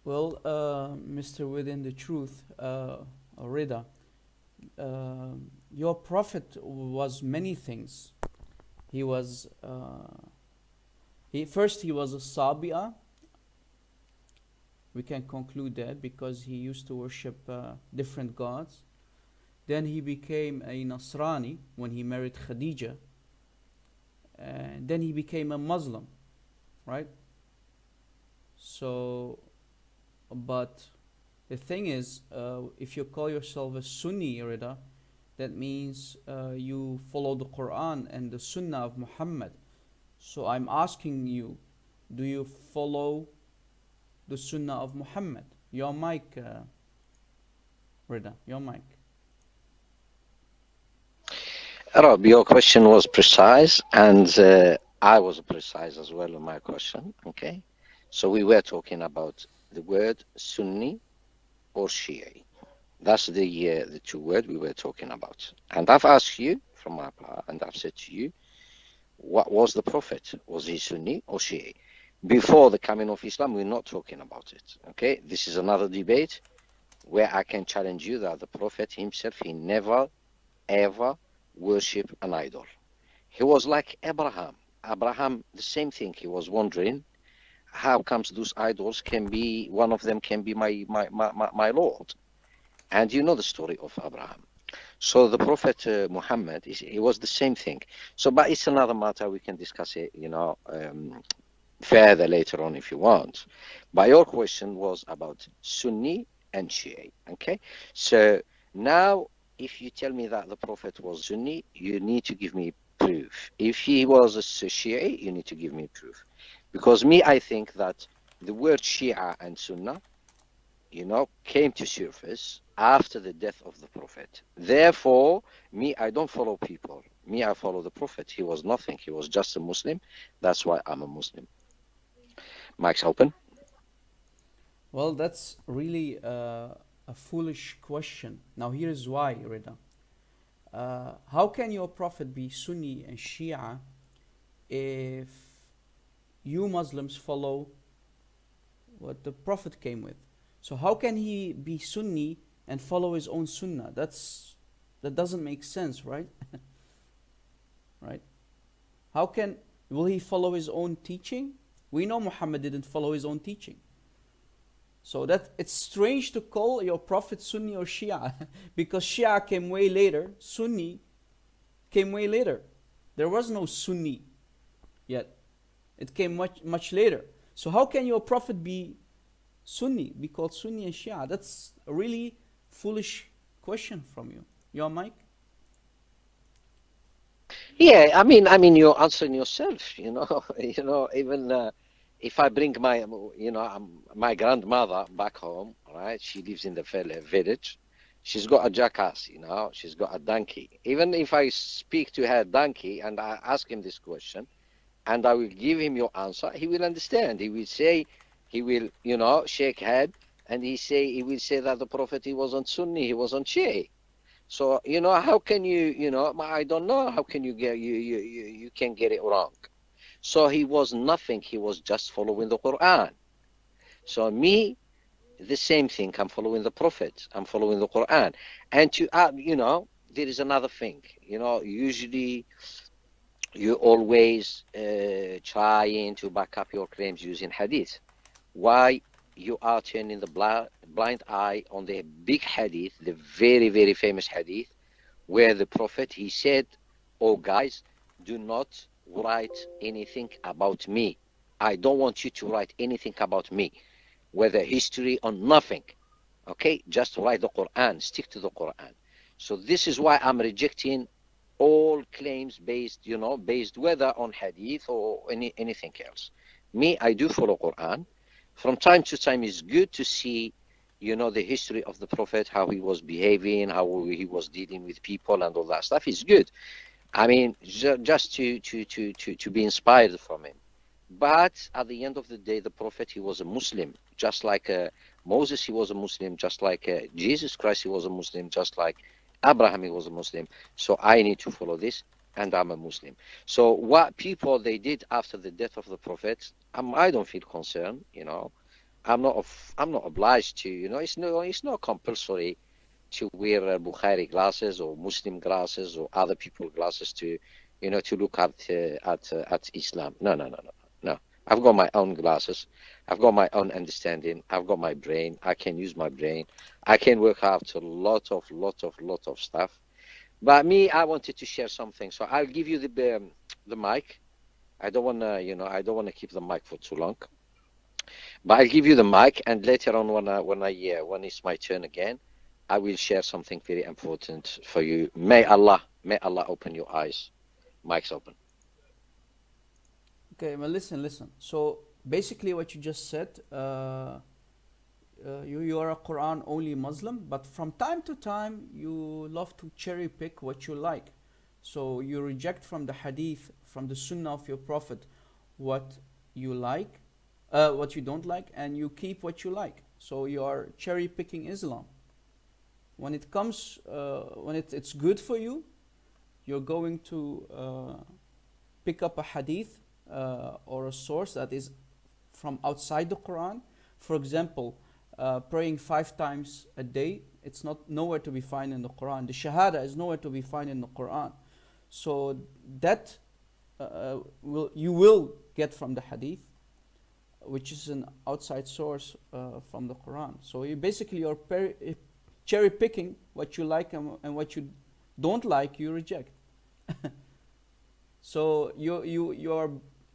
Well, Mr. Within the Truth, Rida, uh, your prophet was many things. He was, he was a Sabi'a. We can conclude that because he used to worship different gods. Then he became a Nasrani when he married Khadija. And then he became a Muslim, right? So, but the thing is, if you call yourself a Sunni, Rida, that means you follow the Quran and the Sunnah of Muhammad. So I'm asking you, do you follow the Sunnah of Muhammad? Your mic, Rida, your mic. Rob, your question was precise, and I was precise as well in my question. Okay, so we were talking about the word Sunni or Shia. That's the two words we were talking about. And I've asked you from my part, and I've said to you, what was the Prophet? Was he Sunni or Shia? Before the coming of Islam, we're not talking about it. Okay, this is another debate where I can challenge you that the Prophet himself, he never ever worship an idol. He was like Abraham. Abraham, the same thing. He was wondering how comes those idols can be, one of them can be my Lord. And you know the story of Abraham. So the Prophet Muhammad, it was the same thing. So, but it's another matter. We can discuss it, further later on if you want. But your question was about Sunni and Shia. Okay. So now, if you tell me that the Prophet was Sunni, you need to give me proof. If he was a Shia, you need to give me proof. Because me, I think that the word Shia and Sunnah, came to surface after the death of the Prophet. Therefore, me, I don't follow people. Me, I follow the Prophet. He was nothing. He was just a Muslim. That's why I'm a Muslim. Mike's open. Well, that's really a foolish question. Now, here's why, Rida. How can your prophet be Sunni and Shia if you Muslims follow what the prophet came with? So how can he be Sunni and follow his own Sunnah? That doesn't make sense, right? Right? How can will he follow his own teaching? We know Muhammad didn't follow his own teaching. So that it's strange to call your prophet Sunni or Shia because Shia came way later, Sunni came way later. There was no Sunni yet. It came much later. So how can your prophet be called Sunni and Shia? That's a really foolish question from you. Your mic? Yeah, you're answering yourself. Even if I bring my grandmother back home, right? She lives in the village. She's got a jackass, she's got a donkey. Even if I speak to her donkey and I ask him this question, and I will give him your answer, he will understand. He will say, he will, shake head, and he will say that the Prophet, he wasn't Sunni, he wasn't Shia. So, how can I don't know, how can you you can get it wrong. So he was nothing, he was just following the Quran. So me, the same thing, I'm following the Prophet, I'm following the Quran. And to add, there is another thing, usually you always trying to back up your claims using hadith. Why you are turning the blind eye on the big hadith, the very, very famous hadith, where the Prophet, he said, oh guys, do not write anything about me. I don't want you to write anything about me, whether history or nothing. Okay, just write the Quran, stick to the Quran. So this is why I'm rejecting all claims based whether on hadith or anything else. Me, I do follow Quran. From time to time, it's good to see, the history of the Prophet, how he was behaving, how he was dealing with people, and all that stuff is good. I mean, just to be inspired from him. But at the end of the day, the Prophet, he was a Muslim, just like Moses, he was a Muslim, just like Jesus Christ, he was a Muslim, just like Abraham, he was a Muslim. So I need to follow this, and I'm a Muslim. So what people they did after the death of the Prophet, I don't feel concerned, I'm not obliged to. It's not compulsory to wear Bukhari glasses or Muslim glasses or other people's glasses to look at Islam. No, no, no, no, no. I've got my own glasses. I've got my own understanding. I've got my brain. I can use my brain. I can work out a lot of stuff. But me, I wanted to share something, so I'll give you the mic. I don't wanna, I don't wanna keep the mic for too long. But I'll give you the mic, and later on, when it's my turn again, I will share something very important for you. May Allah open your eyes. Mic's open. Okay, well, listen. So basically, what you just said, you are a Quran only Muslim, but from time to time you love to cherry pick what you like. So you reject from the hadith, from the sunnah of your prophet, what you like, what you don't like, and you keep what you like. So you are cherry picking Islam. When it comes, when it's good for you, you're going to pick up a hadith or a source that is from outside the Quran. For example, praying 5 times a day, it's not nowhere to be found in the Quran. The Shahada is nowhere to be found in the Quran. So that you will get from the hadith, which is an outside source from the Quran. So you basically are cherry picking what you like, and what you don't like, you reject. So you are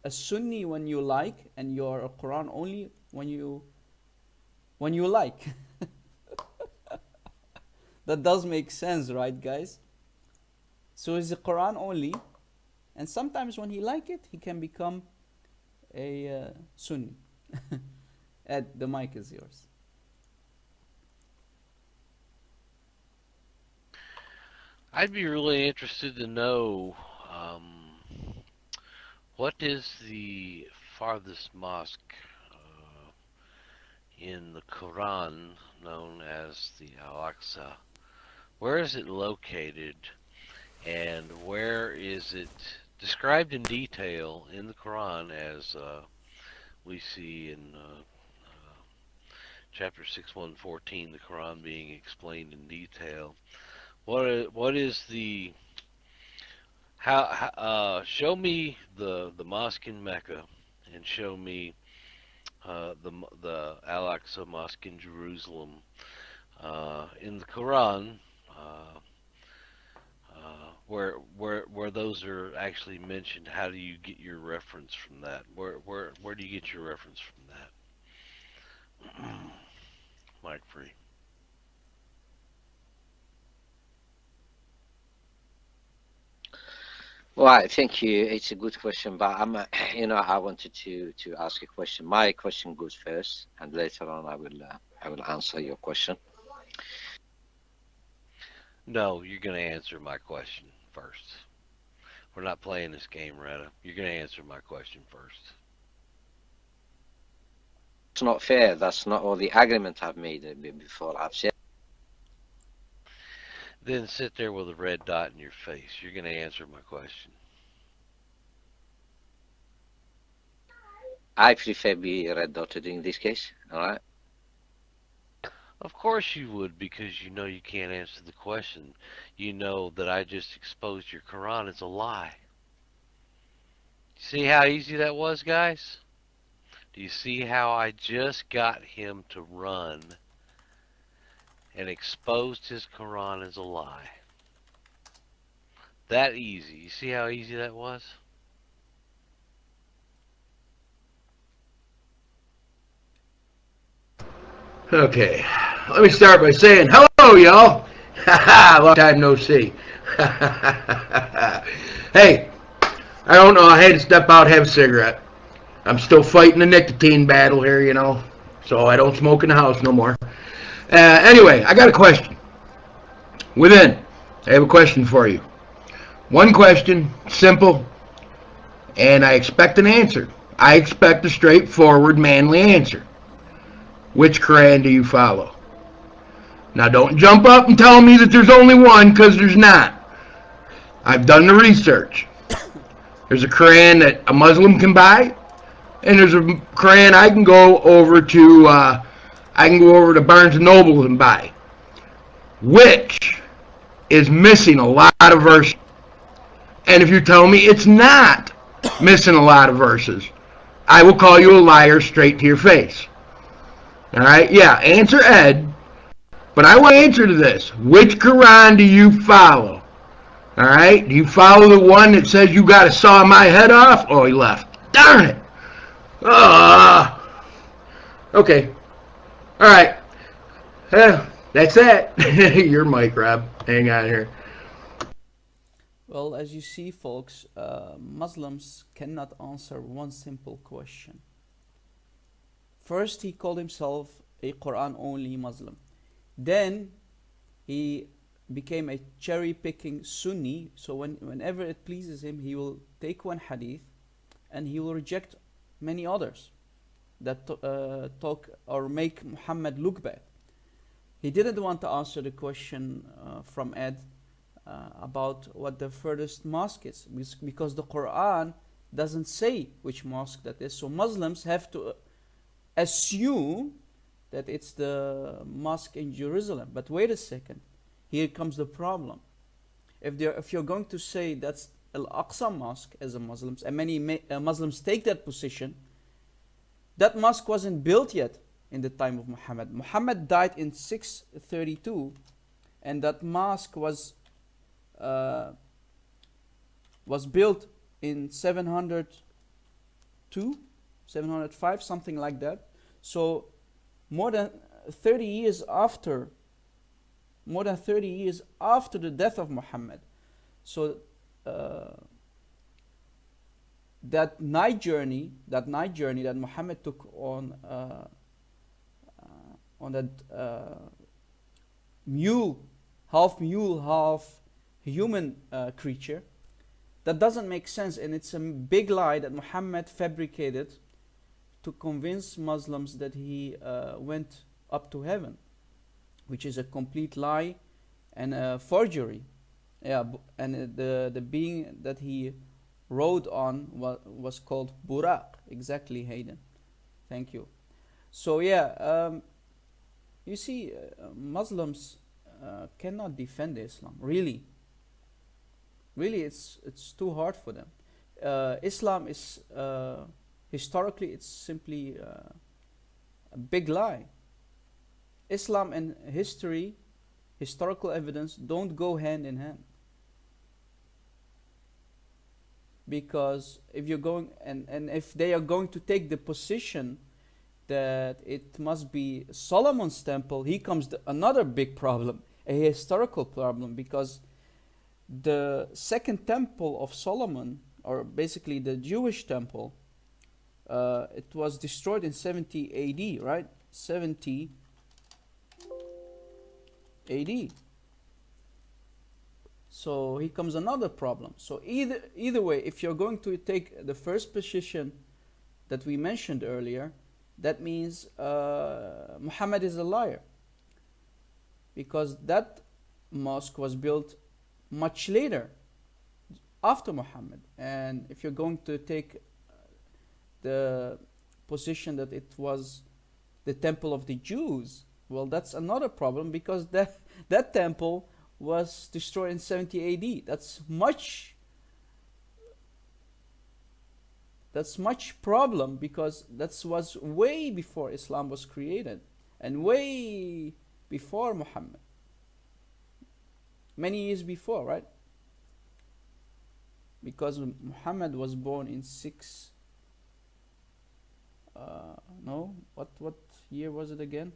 a Sunni when you like, and you are a Quran only when you like. That does make sense, right, guys? So he's a Quran only, and sometimes when he like it, he can become a Sunni. Ed, the mic is yours. I'd be really interested to know what is the farthest mosque in the Quran known as the Al-Aqsa. Where is it located, and where is it described in detail in the Quran, as we see in chapter 6:114, the Quran being explained in detail? What is the show me the mosque in Mecca, and show me the Al-Aqsa Mosque in Jerusalem. In the Quran, where those are actually mentioned, how do you get your reference from that? Where do you get your reference from that? Mic free. Well, thank you. It's a good question, but I wanted to ask a question. My question goes first, and later on I will answer your question. No, you're going to answer my question first. We're not playing this game, Retta. You're going to answer my question first. It's not fair. That's not all the agreement I've made before. I've said. Then sit there with a red dot in your face. You're going to answer my question. I prefer be red dotted in this case. All right. Of course you would, because you know you can't answer the question. You know that I just exposed your Quran as a lie. See how easy that was, guys? Do you see how I just got him to run and exposed his Quran as a lie? That easy. You see how easy that was? Okay, let me start by saying hello, y'all. Long time no see. Hey, I don't know. I had to step out and have a cigarette. I'm still fighting the nicotine battle here, so I don't smoke in the house no more. Anyway, I got a question. Within, I have a question for you. One question, simple, and I expect an answer. I expect a straightforward, manly answer. Which Quran do you follow? Now, don't jump up and tell me that there's only one, because there's not. I've done the research. There's a Quran that a Muslim can buy. and there's a Quran I can go over to Barnes and Noble and buy, which is missing a lot of verses. And if you tell me it's not missing a lot of verses, I will call you a liar straight to your face. All right? Yeah, answer Ed. But I want to answer to this. Which Quran do you follow? All right? Do you follow the one that says you got to saw my head off? Oh, he left. Darn it. Okay. All right. That's it. Your mic, Rob. Hang on here. Well, as you see, folks, Muslims cannot answer one simple question. First, he called himself a Quran-only Muslim. Then, he became a cherry-picking Sunni. So whenever it pleases him, he will take one hadith and he will reject many others that talk or make Muhammad look bad. He didn't want to answer the question from Ed about what the furthest mosque is, because the Quran doesn't say which mosque that is. So Muslims have to assume that it's the mosque in Jerusalem. But wait a second, here comes the problem. If you're going to say that's Al-Aqsa Mosque as a Muslims, and many Muslims take that position, that mosque wasn't built yet in the time of Muhammad. Muhammad died in 632, and that mosque was built in 702, 705, something like that. So more than 30 years after the death of Muhammad. So that night journey that Muhammad took on that half human creature, that doesn't make sense, and it's a big lie that Muhammad fabricated to convince Muslims that he went up to heaven, which is a complete lie and a forgery. Yeah, and the being that he rode on was called Buraq. Exactly, Hayden. Thank you. So yeah, you see, Muslims cannot defend Islam. Really, it's too hard for them. Islam is historically, it's simply a big lie. Islam and historical evidence don't go hand in hand. Because if you're going and if they are going to take the position that it must be Solomon's temple, here comes another big problem, a historical problem, because the second temple of Solomon, or basically the Jewish temple, it was destroyed in 70 AD, right? 70 AD. So here comes another problem. So either way, if you're going to take the first position that we mentioned earlier, that means Muhammad is a liar, because that mosque was built much later, after Muhammad. And if you're going to take the position that it was the temple of the Jews, well, that's another problem, because that temple was destroyed in 70 AD. That's much problem, because that was way before Islam was created and way before Muhammad. Many years before, right? Because Muhammad was born in what year was it again?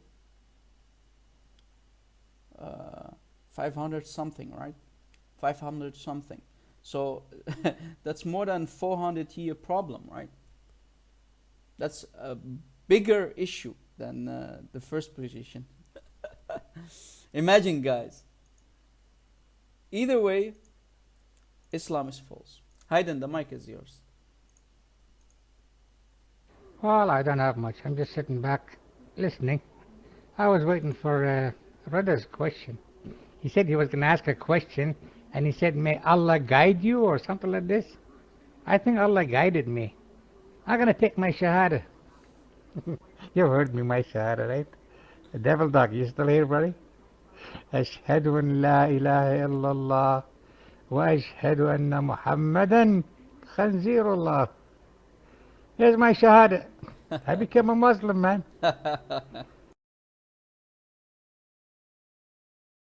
500 something, right? 500 something. So that's more than 400-year problem, right? That's a bigger issue than the first position. Imagine, guys. Either way, Islam is false. Hayden, the mic is yours. Well, I don't have much. I'm just sitting back listening. I was waiting for Rada's question. He said he was going to ask a question, and he said, may Allah guide you, or something like this. I think Allah guided me. I'm gonna take my shahada. You heard me, my shahada, right? The devil dog. You still here, buddy? أشهد أن لا إله إلا الله وأشهد أن محمدا خنزير الله. Here's my shahada. I became a Muslim, man.